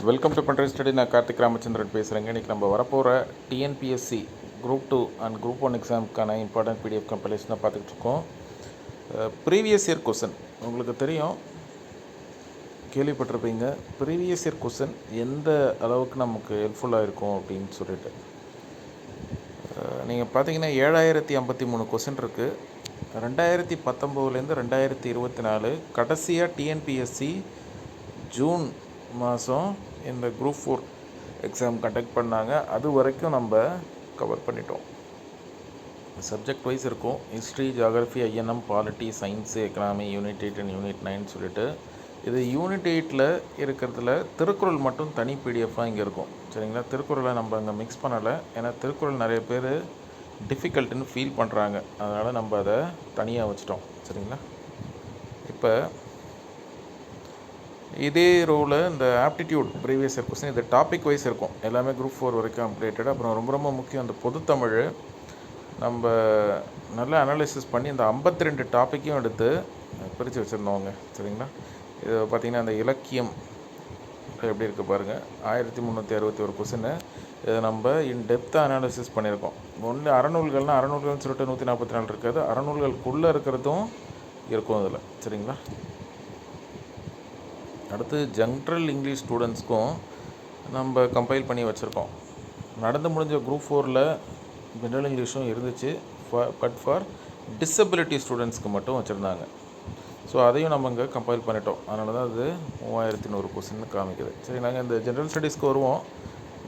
Welcome to பண்ட்ரி study. நான் கார்த்திக் ராமச்சந்திரன் பேசுகிறேங்க. இன்றைக்கி நம்ம வரப்போகிற டிஎன்பிஎஸ்சி குரூப் 2 அண்ட் குரூப் 1 எக்ஸாமுக்கான இம்பார்ட்டன்ட் பிடிஎஃப் கம்பைலேஷனை பார்த்துக்கிட்டு இருக்கோம். ப்ரீவியஸ் இயர் கொஸ்டின் உங்களுக்கு தெரியும், கேள்விப்பட்டிருப்பீங்க. ப்ரீவியஸ் இயர் கொஸ்டின் எந்த அளவுக்கு நமக்கு ஹெல்ப்ஃபுல்லாக இருக்கும் அப்படின்னு சொல்லிட்டு நீங்கள் பார்த்தீங்கன்னா 7053 கொஸ்டின் இருக்குது. 2019 2024 கடைசியாக டிஎன்பிஎஸ்சி ஜூன் மாதம் இந்த குரூப் 4 எக்ஸாம் கண்டக்ட் பண்ணாங்க. அது வரைக்கும் நம்ம கவர் பண்ணிட்டோம். சப்ஜெக்ட் வைஸ் இருக்கும். History, geography, INM, polity, science, economy, unit 8 and unit 9 சொல்லிட்டு இது யூனிட் 8ல் இருக்கிறதுல திருக்குறள் மட்டும் தனி பிடிஎஃபாக இங்கே இருக்கும். சரிங்களா? திருக்குறளை நம்ம அங்கே மிக்ஸ் பண்ணலை. ஏன்னா திருக்குறள் நிறைய பேர் டிஃபிகல்ட்டுன்னு ஃபீல் பண்ணுறாங்க. அதனால் நம்ம அதை தனியாக வச்சிட்டோம். சரிங்களா? இப்போ இதே ரோவில் இந்த ஆப்டிடியூட் ப்ரீவியஸ் இயர் கொஸ்டின் இது டாபிக் வைஸ் இருக்கும். எல்லாமே குரூப் 4 வரைக்கும் அப்டேட்டட். அப்புறம் ரொம்ப ரொம்ப முக்கியம், அந்த பொதுத்தமிழ் நம்ம நல்லா அனாலிசிஸ் பண்ணி இந்த 52 டாப்பிக்கையும் எடுத்து பிரித்து வச்சுருந்தோங்க. சரிங்களா? இது பார்த்திங்கன்னா அந்த இலக்கியம் எப்படி இருக்குது பாருங்கள். 1361 கொஸ்டின். இதை நம்ம இன்டெப்த்தாக அனாலிசிஸ் பண்ணியிருக்கோம். ஒன்று அறநூல்கள்னால் அறநூல்கள்னு சொல்லிட்டு 144 இருக்காது, அறநூல்களுக்குள்ளே இருக்கிறதும் இருக்கும் அதில். சரிங்களா? அடுத்து ஜென்ரல் இங்கிலீஷ் ஸ்டூடெண்ட்ஸ்க்கும் நம்ம கம்பைல் பண்ணி வச்சுருக்கோம். நடந்து முடிஞ்ச குரூப் 4ல் ஜென்ரல் இங்கிலீஷும் இருந்துச்சு, பட் ஃபார் டிசபிலிட்டி ஸ்டூடெண்ட்ஸ்க்கு மட்டும் வச்சுருந்தாங்க. ஸோ அதையும் நம்ம இங்கே கம்பைல் பண்ணிட்டோம். அதனால தான் அது 3100 கொஸ்டின்னு காமிக்குது. சரி, நாங்கள் இந்த ஜென்ரல் ஸ்டடீஸ்க்கு வருவோம்.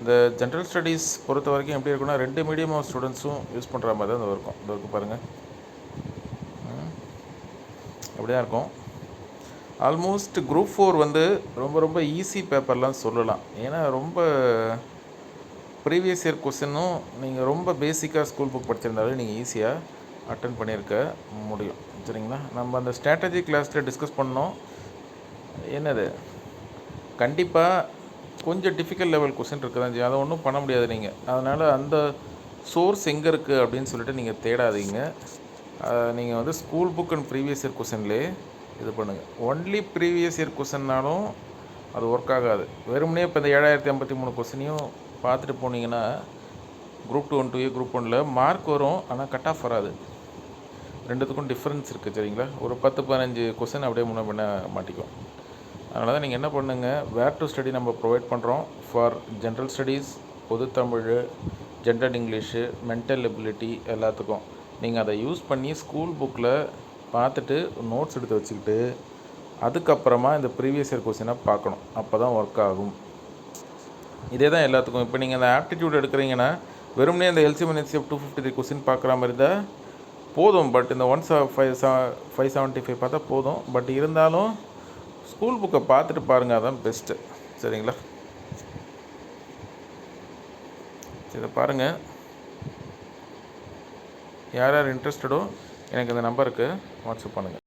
இந்த ஜென்ரல் ஸ்டடீஸ் பொறுத்த வரைக்கும் எப்படி இருக்குன்னா, 2 மீடியம் ஆஃப் ஸ்டூடெண்ட்ஸும் யூஸ் பண்ணுற மாதிரி தான் இருக்கும். இந்த இருக்குது பாருங்கள், அப்படி தான் இருக்கும். ஆல்மோஸ்ட் குரூப் 4 ரொம்ப ரொம்ப ஈஸி பேப்பர்லாம் சொல்லலாம். ஏன்னா ரொம்ப ப்ரீவியஸ் இயர் கொஸ்டினும் நீங்கள் ரொம்ப பேசிக்காக ஸ்கூல் புக் படிச்சிருந்தாலே நீங்கள் ஈஸியாக அட்டன் பண்ணியிருக்க முடியும். சரிங்களா? நம்ம அந்த ஸ்ட்ராட்டஜி கிளாஸில் டிஸ்கஸ் பண்ணோம். என்னது, கண்டிப்பாக கொஞ்சம் டிஃபிகல்ட் லெவல் கொஸ்டின் இருக்குது தான், அதை ஒன்றும் பண்ண முடியாது நீங்கள். அதனால் அந்த சோர்ஸ் எங்கே இருக்குது அப்படின்னு சொல்லிட்டு நீங்கள் தேடாதீங்க. நீங்கள் school book and previous year கொஸ்டின்லேயே இது பண்ணுங்கள். ஒன்லி ப்ரீவியஸ் இயர் கொஸ்டின்னாலும் அது ஒர்க் ஆகாது. வெறுமனே இப்போ இந்த 7053 கொஸ்டினையும் பார்த்துட்டு போனீங்கன்னா குரூப் 2 1 2A குரூப் 1ல் மார்க் வரும், ஆனால் கட் ஆஃப் வராது. ரெண்டுத்துக்கும் டிஃப்ரென்ஸ் இருக்குது. சரிங்களா? ஒரு 10-15 கொஸ்டின் அப்படியே முன்ன பண்ண மாட்டிக்கும். அதனால தான் நீங்கள் என்ன பண்ணுங்கள், வேர் டு ஸ்டடி நம்ம ப்ரொவைட் பண்ணுறோம் ஃபார் ஜென்ரல் ஸ்டடீஸ், பொதுத்தமிழ், ஜென்ரல் இங்கிலீஷு, மென்டல் எபிலிட்டி எல்லாத்துக்கும். நீங்கள் அதை யூஸ் பண்ணி ஸ்கூல் புக்கில் பார்த்துட்டு நோட்ஸ் எடுத்து வச்சுக்கிட்டு அதுக்கப்புறமா இந்த ப்ரீவியஸ் இயர் கொஸ்டினை பார்க்கணும். அப்போ தான் ஒர்க் ஆகும். இதே தான் எல்லாத்துக்கும். இப்போ நீங்கள் அந்த ஆப்டிடியூட் எடுக்கிறீங்கன்னா வெறுமனே இந்த எல்சிஎம் என்சிஎஃப் 253 கொஸ்டின் பார்க்குற மாதிரி தான் போதும். பட் இந்த 575 பார்த்தா போதும். பட் இருந்தாலும் ஸ்கூல் புக்கை பார்த்துட்டு பாருங்கள், அதான் பெஸ்ட்டு. சரிங்களா? இதை பாருங்கள். யார் யார் இன்ட்ரெஸ்டடோ எனக்கு இந்த நம்பருக்கு வாட்ஸ்அப் பண்ணுங்கள்.